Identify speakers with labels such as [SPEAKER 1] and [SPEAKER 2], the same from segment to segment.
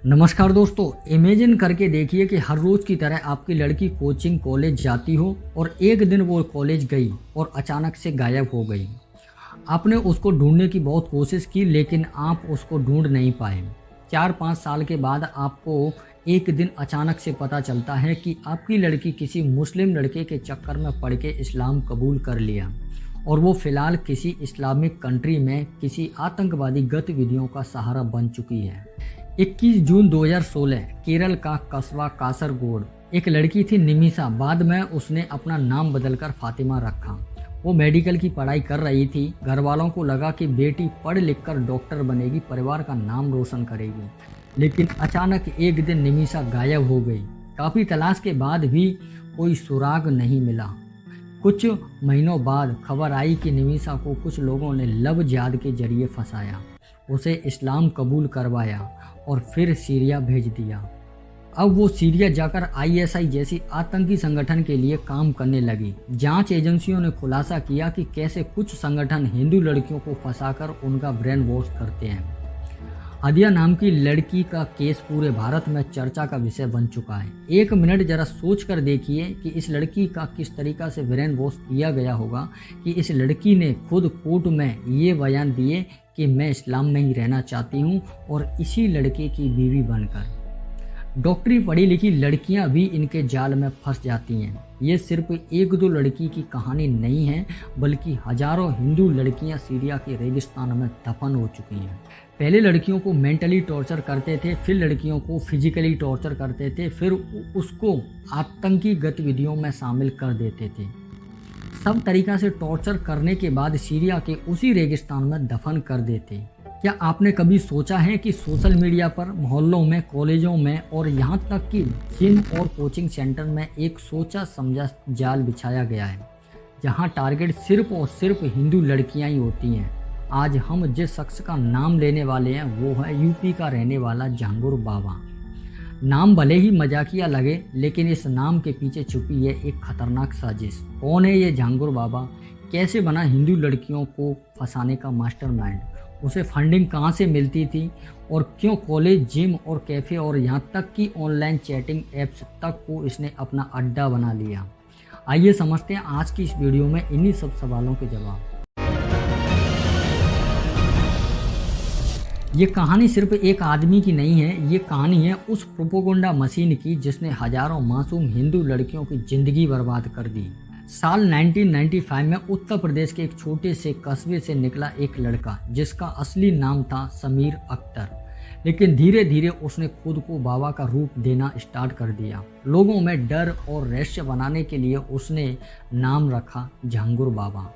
[SPEAKER 1] नमस्कार दोस्तों। इमेजिन करके देखिए कि हर रोज की तरह आपकी लड़की कोचिंग कॉलेज जाती हो और एक दिन वो कॉलेज गई और अचानक से गायब हो गई। आपने उसको ढूंढने की बहुत कोशिश की लेकिन आप उसको ढूंढ नहीं पाए। 4-5 साल के बाद आपको एक दिन अचानक से पता चलता है कि आपकी लड़की किसी मुस्लिम लड़के के चक्कर में पड़ के इस्लाम कबूल कर लिया और वो फिलहाल किसी इस्लामिक कंट्री में किसी आतंकवादी गतिविधियों का सहारा बन चुकी है। 21 जून 2016 केरल का कस्बा कासरगोड एक लड़की थी निमिषा। बाद में उसने अपना नाम बदलकर फातिमा रखा। वो मेडिकल की पढ़ाई कर रही थी। घर वालों को लगा कि बेटी पढ़ लिख कर डॉक्टर बनेगी, परिवार का नाम रोशन करेगी। लेकिन अचानक एक दिन निमिषा गायब हो गई। काफ़ी तलाश के बाद भी कोई सुराग नहीं मिला। कुछ महीनों बाद खबर आई कि निमिषा को कुछ लोगों ने लव जिहाद के जरिए फंसाया, उसे इस्लाम कबूल करवाया और फिर सीरिया भेज दिया। अब वो सीरिया जाकर आईएसआई जैसी आतंकी संगठन के लिए काम करने लगी। जांच एजेंसियों ने खुलासा किया कि कैसे कुछ संगठन हिंदू लड़कियों को फंसाकर उनका ब्रेन वॉश करते हैं। हादिया नाम की लड़की का केस पूरे भारत में चर्चा का विषय बन चुका है। एक मिनट जरा सोच कर देखिए कि इस लड़की का किस तरीका से ब्रेन वॉश किया गया होगा कि इस लड़की ने खुद कोर्ट में ये बयान दिए कि मैं इस्लाम में ही रहना चाहती हूँ और इसी लड़के की बीवी बनकर। डॉक्टरी पढ़ी लिखी लड़कियां भी इनके जाल में फंस जाती हैं। ये सिर्फ एक दो लड़की की कहानी नहीं है, बल्कि हजारों हिंदू लड़कियां सीरिया के रेगिस्तान में दफन हो चुकी हैं। पहले लड़कियों को मेंटली टॉर्चर करते थे, फिर लड़कियों को फिजिकली टॉर्चर करते थे, फिर उसको आतंकी गतिविधियों में शामिल कर देते थे। सब तरीका से टॉर्चर करने के बाद सीरिया के उसी रेगिस्तान में दफन कर देते। क्या आपने कभी सोचा है कि सोशल मीडिया पर, मोहल्लों में, कॉलेजों में और यहाँ तक कि जिम और कोचिंग सेंटर में एक सोचा समझा जाल बिछाया गया है, जहाँ टारगेट सिर्फ और सिर्फ हिंदू लड़कियाँ ही होती हैं। आज हम जिस शख्स का नाम लेने वाले हैं वो है यूपी का रहने वाला जहांगीर बाबा। नाम भले ही मजाकिया लगे, लेकिन इस नाम के पीछे छुपी है एक खतरनाक साजिश। कौन है ये जहांगीर बाबा? कैसे बना हिंदू लड़कियों को फंसाने का मास्टरमाइंड? उसे फंडिंग कहाँ से मिलती थी और क्यों कॉलेज, जिम और कैफ़े और यहाँ तक कि ऑनलाइन चैटिंग ऐप्स तक को इसने अपना अड्डा बना लिया? आइए समझते हैं आज की इस वीडियो में इन्हीं सब सवालों के जवाब। ये कहानी सिर्फ एक आदमी की नहीं है, ये कहानी है उस प्रोपोगंडा मशीन की जिसने हजारों मासूम हिंदू लड़कियों की जिंदगी बर्बाद कर दी। साल 1995 में उत्तर प्रदेश के एक छोटे से कस्बे से निकला एक लड़का जिसका असली नाम था समीर अख्तर। लेकिन धीरे धीरे उसने खुद को बाबा का रूप देना स्टार्ट कर दिया। लोगों में डर और रहस्य बनाने के लिए उसने नाम रखा जहांगीर बाबा।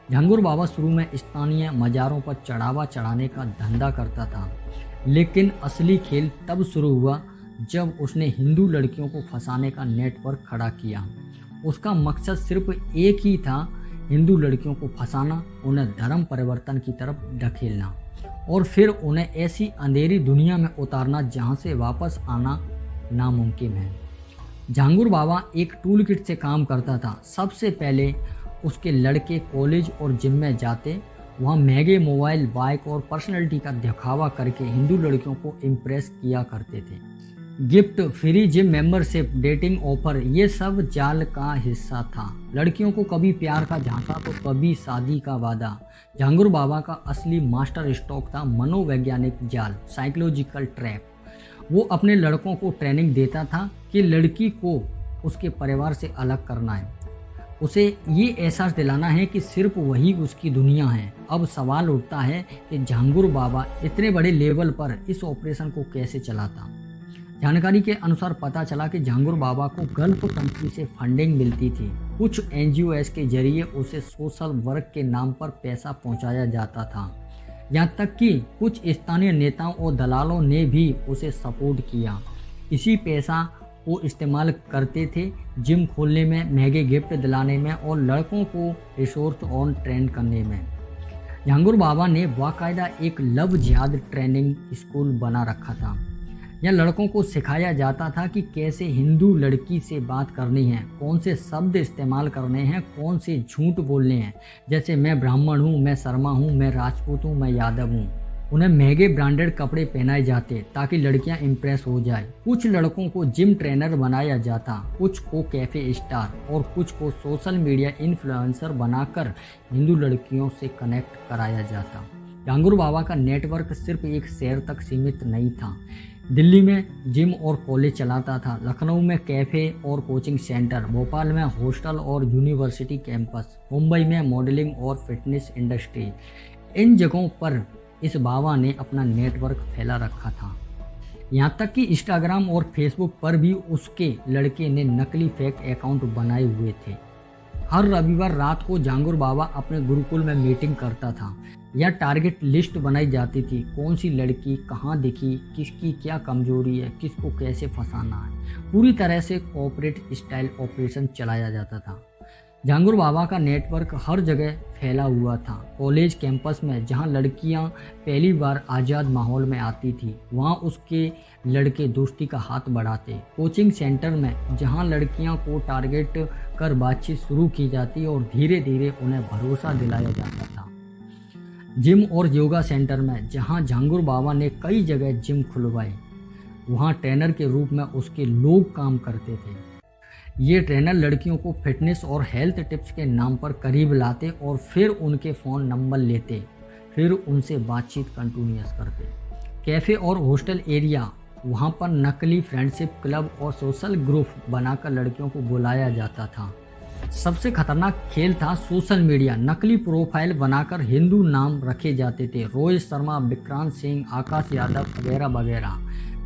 [SPEAKER 1] जहांगीर बाबा शुरू में स्थानीय मज़ारों पर चढ़ावा चढ़ाने का धंधा करता था, लेकिन असली खेल तब शुरू हुआ जब उसने हिंदू लड़कियों को फंसाने का नेटवर्क खड़ा किया। उसका मकसद सिर्फ एक ही था, हिंदू लड़कियों को फंसाना, उन्हें धर्म परिवर्तन की तरफ ढकेलना और फिर उन्हें ऐसी अंधेरी दुनिया में उतारना जहां से वापस आना नामुमकिन है। जहांगीर बाबा एक टूल किट से काम करता था। सबसे पहले उसके लड़के कॉलेज और जिम में जाते, वहाँ महंगे मोबाइल, बाइक और पर्सनैलिटी का दिखावा करके हिंदू लड़कियों को इम्प्रेस किया करते थे। Gift, free gym membership, dating offer, ये सब जाल का हिस्सा था। लड़कियों को कभी प्यार का झांसा तो कभी शादी का वादा। जहांगीर बाबा का असली मास्टर स्ट्रोक था मनोवैज्ञानिक जाल, साइकोलॉजिकल ट्रैप। वो अपने लड़कों को ट्रेनिंग देता था कि लड़की को उसके परिवार से अलग करना है, उसे ये एहसास दिलाना है कि सिर्फ वही उसकी दुनिया है। अब सवाल उठता है कि जहांगीर बाबा इतने बड़े लेवल पर इस ऑपरेशन को कैसे चलाता। जानकारी के अनुसार पता चला कि जहांगीर बाबा को गल्फ कंट्री से फंडिंग मिलती थी। कुछ एनजीओएस के जरिए उसे सोशल वर्क के नाम पर पैसा पहुंचाया जाता था। यहाँ तक कि कुछ स्थानीय नेताओं और दलालों ने भी उसे सपोर्ट किया। इसी पैसा वो इस्तेमाल करते थे जिम खोलने में, महंगे गिफ्ट दिलाने में और लड़कों को रिसोर्स ऑन ट्रेन करने में। जहांगीर बाबा ने बाकायदा एक लव जिहाद ट्रेनिंग स्कूल बना रखा था। यहाँ लड़कों को सिखाया जाता था कि कैसे हिंदू लड़की से बात करनी है, कौन से शब्द इस्तेमाल करने हैं, कौन से झूठ बोलने हैं, जैसे मैं ब्राह्मण हूँ, मैं शर्मा हूँ, मैं राजपूत हूँ, मैं यादव हूँ। उन्हें महंगे ब्रांडेड कपड़े पहनाए जाते ताकि लड़कियां इम्प्रेस हो जाए। कुछ लड़कों को जिम ट्रेनर बनाया जाता, कुछ को कैफे स्टार और कुछ को सोशल मीडिया इन्फ्लुएंसर बनाकर हिंदू लड़कियों से कनेक्ट कराया जाता। झांगुर बाबा का नेटवर्क सिर्फ एक शहर तक सीमित नहीं था। दिल्ली में जिम और कॉलेज चलाता था, लखनऊ में कैफ़े और कोचिंग सेंटर, भोपाल में हॉस्टल और यूनिवर्सिटी कैंपस, मुंबई में मॉडलिंग और फिटनेस इंडस्ट्री। इन जगहों पर इस बाबा ने अपना नेटवर्क फैला रखा था। यहाँ तक कि इंस्टाग्राम और फेसबुक पर भी उसके लड़के ने नकली फेक अकाउंट बनाए हुए थे। हर रविवार रात को झांगुर बाबा अपने गुरुकुल में मीटिंग करता था। यह टारगेट लिस्ट बनाई जाती थी, कौन सी लड़की कहाँ दिखी, किसकी क्या कमजोरी है, किसको कैसे फंसाना है। पूरी तरह से कोऑपरेट स्टाइल ऑपरेशन चलाया जाता था। झांगुर बाबा का नेटवर्क हर जगह फैला हुआ था। कॉलेज कैंपस में जहां लड़कियां पहली बार आज़ाद माहौल में आती थी, वहां उसके लड़के दोस्ती का हाथ बढ़ाते। कोचिंग सेंटर में जहां लड़कियां को टारगेट कर बातचीत शुरू की जाती और धीरे धीरे उन्हें भरोसा दिलाया जाता था। जिम और योगा सेंटर में जहां झांगुर बाबा ने कई जगह जिम खुलवाए, वहां ट्रेनर के रूप में उसके लोग काम करते थे। ये ट्रेनर लड़कियों को फिटनेस और हेल्थ टिप्स के नाम पर करीब लाते और फिर उनके फ़ोन नंबर लेते, फिर उनसे बातचीत कंटिन्यूस करते। कैफ़े और हॉस्टल एरिया, वहाँ पर नकली फ्रेंडशिप क्लब और सोशल ग्रुप बनाकर लड़कियों को बुलाया जाता था। सबसे खतरनाक खेल था सोशल मीडिया। नकली प्रोफाइल बनाकर हिंदू नाम रखे जाते थे, रोहित शर्मा, विक्रांत सिंह, आकाश यादव वगैरह वगैरह।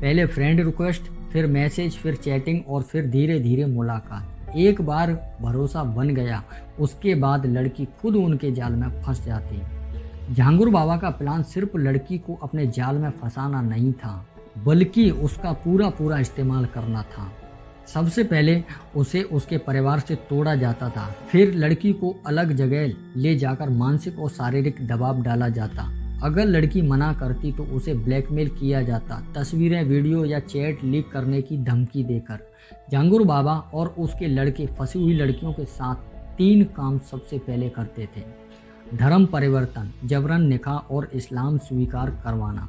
[SPEAKER 1] पहले फ्रेंड रिक्वेस्ट, फिर मैसेज, फिर चैटिंग और फिर धीरे धीरे मुलाकात। एक बार भरोसा बन गया, उसके बाद लड़की खुद उनके जाल में फंस जाती। झांगुर बाबा का प्लान सिर्फ लड़की को अपने जाल में फंसाना नहीं था, बल्कि उसका पूरा इस्तेमाल करना था। सबसे पहले उसे उसके परिवार से तोड़ा जाता था, फिर लड़की को अलग जगह ले जाकर मानसिक और शारीरिक दबाव डाला जाता। अगर लड़की मना करती तो उसे ब्लैकमेल किया जाता, तस्वीरें, वीडियो या चैट लीक करने की धमकी देकर। झांगुर बाबा और उसके लड़के फंसी हुई लड़कियों के साथ 3 काम सबसे पहले करते थे: धर्म परिवर्तन, जबरन निकाह और इस्लाम स्वीकार करवाना।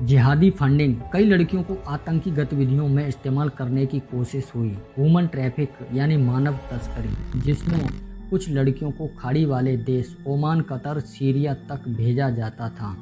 [SPEAKER 1] जिहादी फंडिंग, कई लड़कियों को आतंकी गतिविधियों में इस्तेमाल करने की कोशिश हुई। ह्यूमन ट्रैफिक यानी मानव तस्करी, जिसमें कुछ लड़कियों को खाड़ी वाले देश ओमान, कतर, सीरिया तक भेजा जाता था।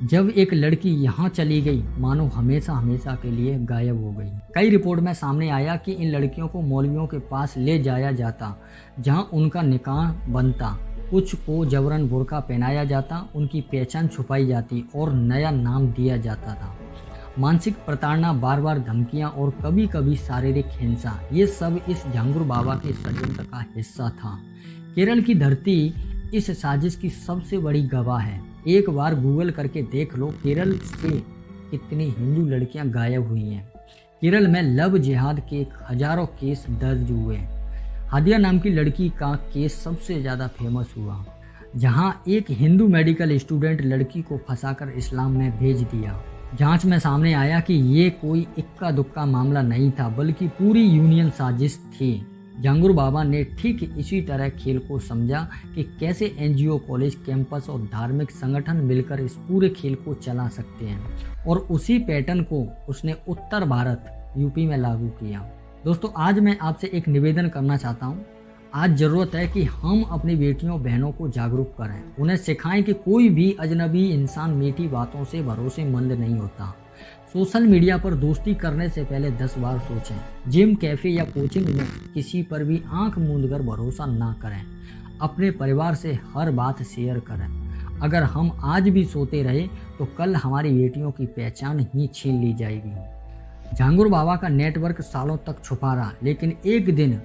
[SPEAKER 1] जब एक लड़की यहाँ चली गई, मानो हमेशा के लिए गायब हो गई। कई रिपोर्ट में सामने आया कि इन लड़कियों को मौलवियों के पास ले जाया जाता, जहाँ उनका निकाह बनता। कुछ को जबरन बुर्का पहनाया जाता, उनकी पहचान छुपाई जाती और नया नाम दिया जाता था। मानसिक प्रताड़ना, बार धमकियां और कभी कभी शारीरिक हिंसा, ये सब इस झांगुर बाबा के षड्यंत्र का हिस्सा था। केरल की धरती इस साजिश की सबसे बड़ी गवाह है। एक बार गूगल करके देख लो, केरल से कितनी हिंदू लड़कियां गायब हुई हैं। केरल में लव जिहाद के हजारों केस दर्ज हुए। हादिया नाम की लड़की का केस सबसे ज़्यादा फेमस हुआ, जहां एक हिंदू मेडिकल स्टूडेंट लड़की को फंसाकर इस्लाम में भेज दिया। जांच में सामने आया कि ये कोई इक्का दुक्का मामला नहीं था, बल्कि पूरी यूनियन साजिश थी। झांगुर बाबा ने ठीक इसी तरह खेल को समझा कि कैसे एनजीओ, कॉलेज, कैंपस और धार्मिक संगठन मिलकर इस पूरे खेल को चला सकते हैं, और उसी पैटर्न को उसने उत्तर भारत यूपी में लागू किया। दोस्तों, आज मैं आपसे एक निवेदन करना चाहता हूँ। आज ज़रूरत है कि हम अपनी बेटियों बहनों को जागरूक करें, उन्हें सिखाएं कि कोई भी अजनबी इंसान मीठी बातों से भरोसेमंद नहीं होता। सोशल मीडिया पर दोस्ती करने से पहले 10 बार सोचें। जिम, कैफ़े या कोचिंग में किसी पर भी आंख मूंदकर भरोसा ना करें। अपने परिवार से हर बात शेयर करें। अगर हम आज भी सोते रहे तो कल हमारी बेटियों की पहचान ही छीन ली जाएगी। झांगुर बाबा का नेटवर्क सालों तक छुपा रहा, लेकिन एक दिन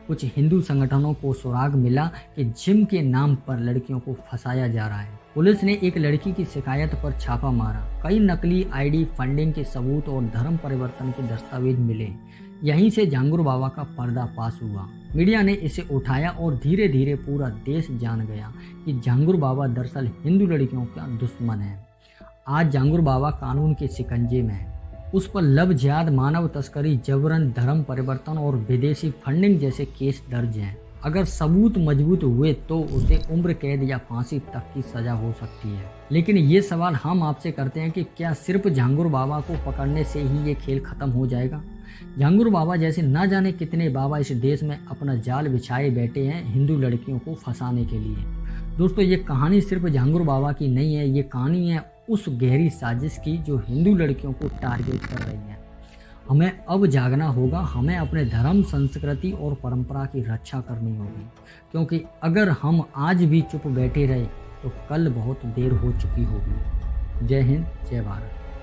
[SPEAKER 1] कुछ हिंदू संगठनों को सुराग मिला कि जिम के नाम पर लड़कियों को फंसाया जा रहा है। पुलिस ने एक लड़की की शिकायत पर छापा मारा। कई नकली आईडी, फंडिंग के सबूत और धर्म परिवर्तन के दस्तावेज मिले। यहीं से झांगुर बाबा का पर्दाफाश हुआ। मीडिया ने इसे उठाया और धीरे धीरे पूरा देश जान गया कि झांगुर बाबा दरअसल हिंदू लड़कियों का दुश्मन है। आज झांगुर बाबा कानून के शिकंजे में है। उस पर लव जिहाद, मानव तस्करी, जबरन धर्म परिवर्तन और विदेशी फंडिंग जैसे केस दर्ज हैं। अगर सबूत मजबूत हुए तो उसे उम्र कैद या फांसी तक की सज़ा हो सकती है। लेकिन ये सवाल हम आपसे करते हैं कि क्या सिर्फ झांगुर बाबा को पकड़ने से ही ये खेल ख़त्म हो जाएगा? झांगुर बाबा जैसे ना जाने कितने बाबा इस देश में अपना जाल बिछाए बैठे हैं हिंदू लड़कियों को फंसाने के लिए। दोस्तों, ये कहानी सिर्फ झांगुर बाबा की नहीं है, ये कहानी है उस गहरी साजिश की जो हिंदू लड़कियों को टारगेट कर रही है। हमें अब जागना होगा, हमें अपने धर्म, संस्कृति और परंपरा की रक्षा करनी होगी, क्योंकि अगर हम आज भी चुप बैठे रहे तो कल बहुत देर हो चुकी होगी। जय हिंद, जय भारत।